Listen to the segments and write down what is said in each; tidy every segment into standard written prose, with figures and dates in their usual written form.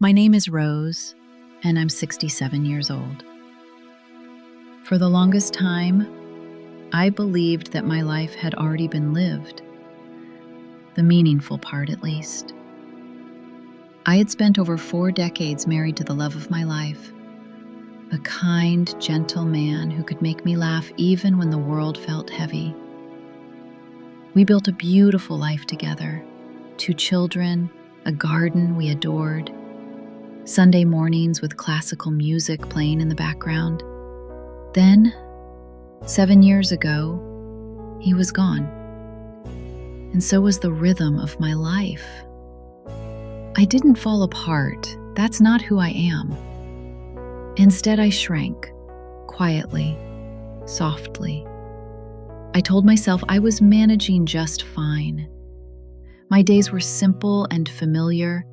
My name is Rose, and I'm 67 years old. For the longest time, I believed that my life had already been lived, the meaningful part at least. I had spent over 4 decades married to the love of my life, a kind, gentle man who could make me laugh even when the world felt heavy. We built a beautiful life together, 2 children, a garden we adored, Sunday mornings with classical music playing in the background. Then, 7 years ago, he was gone. And so was the rhythm of my life. I didn't fall apart. That's not who I am. Instead, I shrank, quietly, softly. I told myself I was managing just fine. My days were simple and familiar.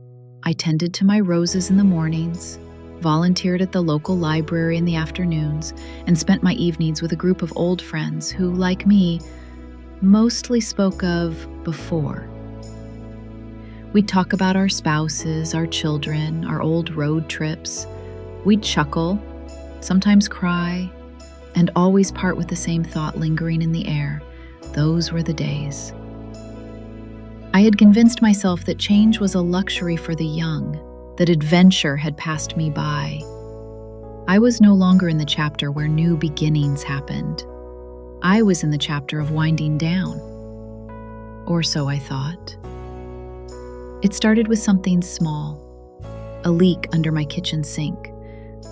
I tended to my roses in the mornings, volunteered at the local library in the afternoons, and spent my evenings with a group of old friends who, like me, mostly spoke of before. We'd talk about our spouses, our children, our old road trips. We'd chuckle, sometimes cry, and always part with the same thought lingering in the air. Those were the days. I had convinced myself that change was a luxury for the young, that adventure had passed me by. I was no longer in the chapter where new beginnings happened. I was in the chapter of winding down. Or so I thought. It started with something small, a leak under my kitchen sink.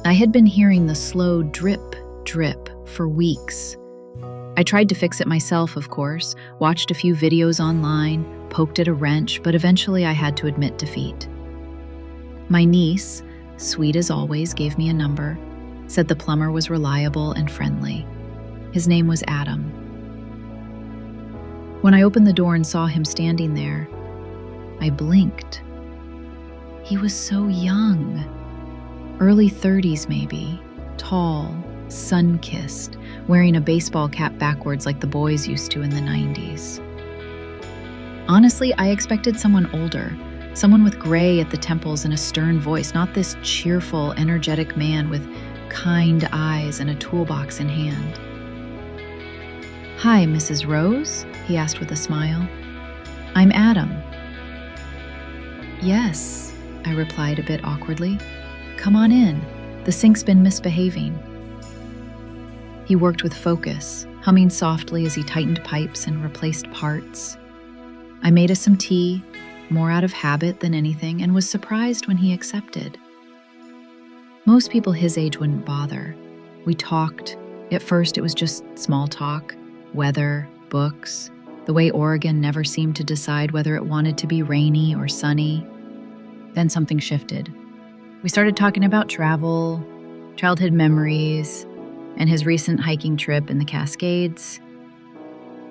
I had been hearing the slow drip, drip for weeks. I tried to fix it myself, of course, watched a few videos online, poked at a wrench, but eventually I had to admit defeat. My niece, sweet as always, gave me a number, said the plumber was reliable and friendly. His name was Adam. When I opened the door and saw him standing there, I blinked. He was so young, early 30s maybe, tall, sun-kissed, wearing a baseball cap backwards like the boys used to in the 90s. Honestly, I expected someone older, someone with gray at the temples and a stern voice, not this cheerful, energetic man with kind eyes and a toolbox in hand. "Hi, Mrs. Rose?" he asked with a smile. "I'm Adam." "Yes," I replied a bit awkwardly. "Come on in. The sink's been misbehaving." He worked with focus, humming softly as he tightened pipes and replaced parts. I made us some tea, more out of habit than anything, and was surprised when he accepted. Most people his age wouldn't bother. We talked. At first, it was just small talk, weather, books, the way Oregon never seemed to decide whether it wanted to be rainy or sunny. Then something shifted. We started talking about travel, childhood memories, and his recent hiking trip in the Cascades.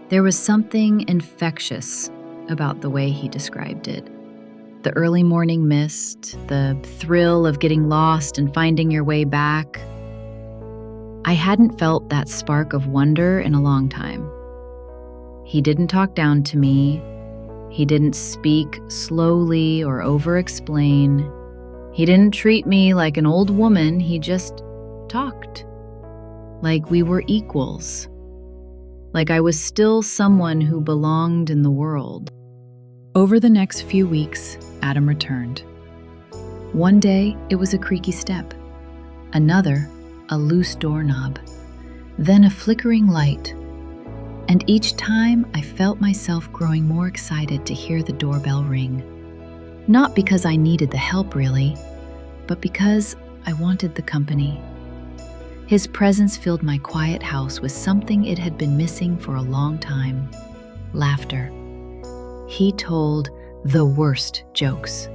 There was something infectious about the way he described it. The early morning mist, the thrill of getting lost and finding your way back. I hadn't felt that spark of wonder in a long time. He didn't talk down to me. He didn't speak slowly or over-explain. He didn't treat me like an old woman. He just talked. Like we were equals. Like I was still someone who belonged in the world. Over the next few weeks, Adam returned. One day, it was a creaky step. Another, a loose doorknob. Then a flickering light. And each time, I felt myself growing more excited to hear the doorbell ring. Not because I needed the help, really, but because I wanted the company. His presence filled my quiet house with something it had been missing for a long time: laughter. He told the worst jokes,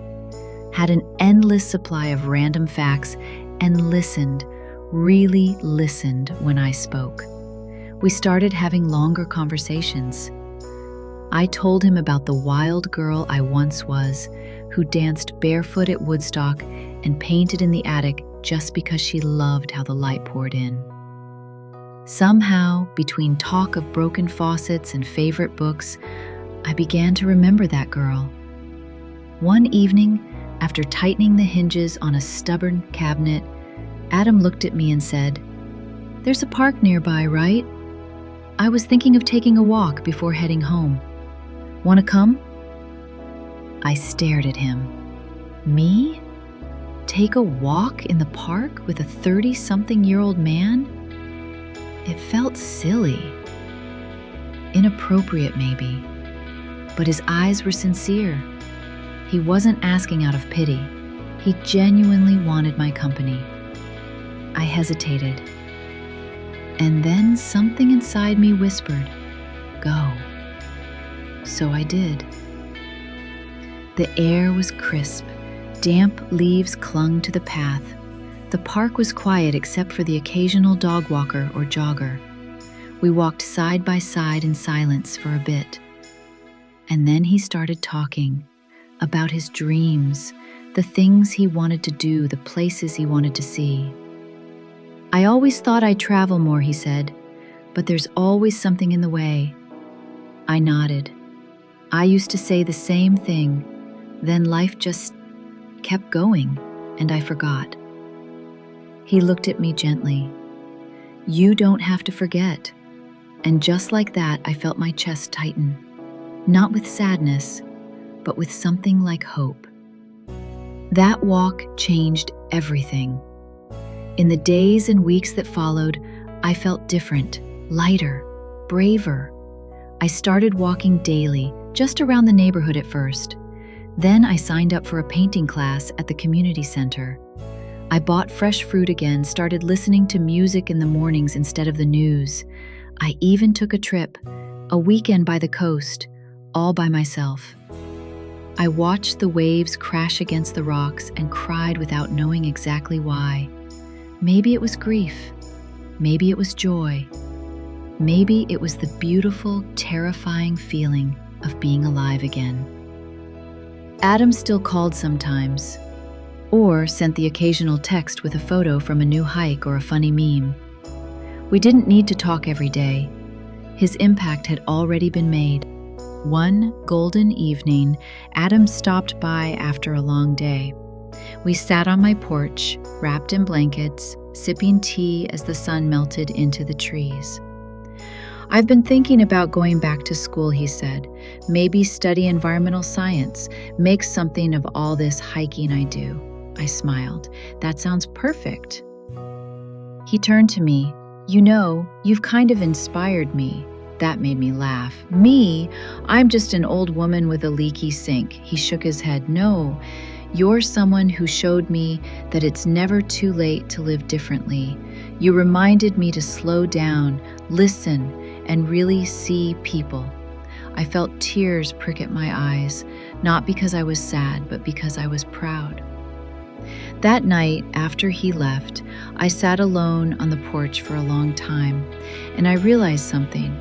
had an endless supply of random facts, and listened, really listened when I spoke. We started having longer conversations. I told him about the wild girl I once was, who danced barefoot at Woodstock and painted in the attic just because she loved how the light poured in. Somehow, between talk of broken faucets and favorite books, I began to remember that girl. One evening, After tightening the hinges on a stubborn cabinet, Adam looked at me and said, "There's a park nearby, right? I was thinking of taking a walk before heading home. Want to come?" I stared at him. Me? Take a walk in the park with a 30-something-year-old man? It felt silly. Inappropriate, maybe. But his eyes were sincere. He wasn't asking out of pity. He genuinely wanted my company. I hesitated. And then something inside me whispered, "Go." So I did. The air was crisp. Damp leaves clung to the path. The park was quiet except for the occasional dog walker or jogger. We walked side by side in silence for a bit. And then he started talking about his dreams, the things he wanted to do, the places he wanted to see. "I always thought I'd travel more," he said, "but there's always something in the way." I nodded. I used to say the same thing. Then life just kept going, and I forgot. He looked at me gently. "You don't have to forget." And just like that, I felt my chest tighten. Not with sadness, but with something like hope. That walk changed everything. In the days and weeks that followed, I felt different, lighter, braver. I started walking daily, just around the neighborhood at first. Then I signed up for a painting class at the community center. I bought fresh fruit again, started listening to music in the mornings instead of the news. I even took a trip, a weekend by the coast, all by myself. I watched the waves crash against the rocks and cried without knowing exactly why. Maybe it was grief. Maybe it was joy. Maybe it was the beautiful, terrifying feeling of being alive again. Adam still called sometimes, or sent the occasional text with a photo from a new hike or a funny meme. We didn't need to talk every day. His impact had already been made. One golden evening, Adam stopped by after a long day. We sat on my porch, wrapped in blankets, sipping tea as the sun melted into the trees. "I've been thinking about going back to school," he said. "Maybe study environmental science, make something of all this hiking I do." I smiled. "That sounds perfect." He turned to me. "You know, you've kind of inspired me." That made me laugh. "Me? I'm just an old woman with a leaky sink." He shook his head. "No, you're someone who showed me that it's never too late to live differently. You reminded me to slow down, listen, and really see people." I felt tears prick at my eyes, not because I was sad, but because I was proud. That night, after he left, I sat alone on the porch for a long time, and I realized something.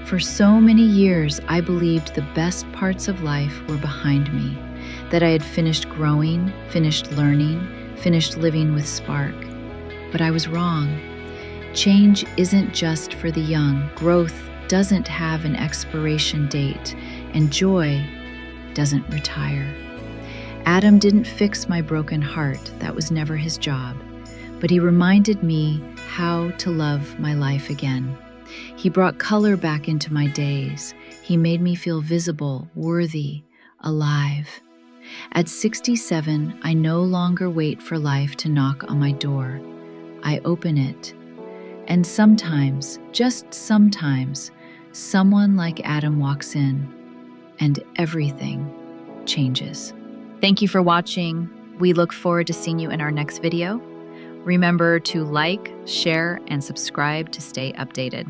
For so many years, I believed the best parts of life were behind me, that I had finished growing, finished learning, finished living with spark. But I was wrong. Change isn't just for the young. Growth doesn't have an expiration date, and joy doesn't retire. Adam didn't fix my broken heart. That was never his job. But he reminded me how to love my life again. He brought color back into my days. He made me feel visible, worthy, alive. At 67, I no longer wait for life to knock on my door. I open it. And sometimes, just sometimes, someone like Adam walks in, and everything changes. Thank you for watching. We look forward to seeing you in our next video. Remember to like, share, and subscribe to stay updated.